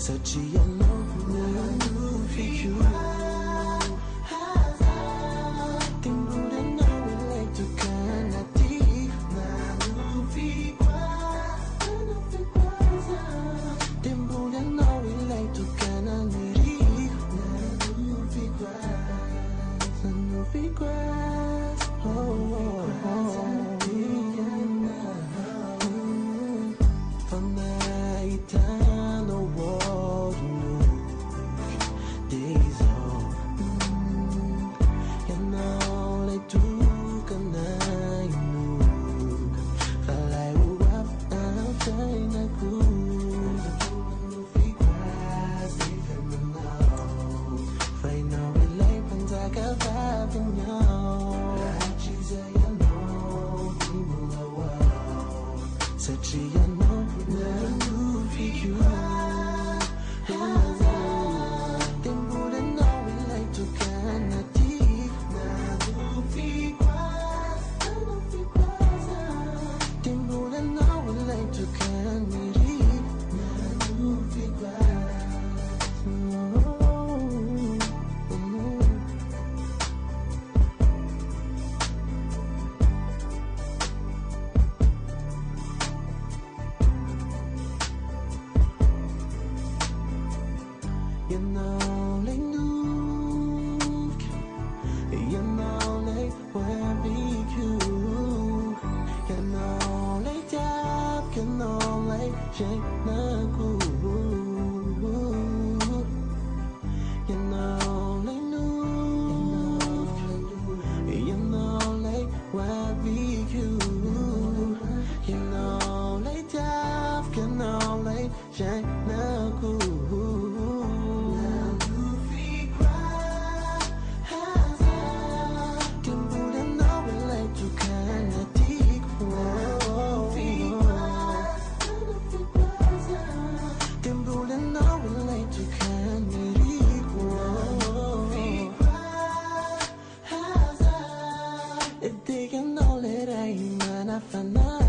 Sachi ano fiku Timbulan na walay tukan natin Timbulan na walay tukan naniri Nanufigwas Panaitan o world days off Yan all I do kanay nuk Kalay uwap ang siya'y nagkul Nanufigwas even mo now Fay na walay panzagababin niyo Lahat siya'y ano di mo lawaw Sachi ano you Timbulan na walay tukan natin Timbulan na walay tukan niri Yan all I knew Yan all I barbecue Yan all I tap Yan all I check na ku Yan all I knew Yan all I barbecue Yan all I tap Yan all I check na ku If they can know that I ain't man, I find out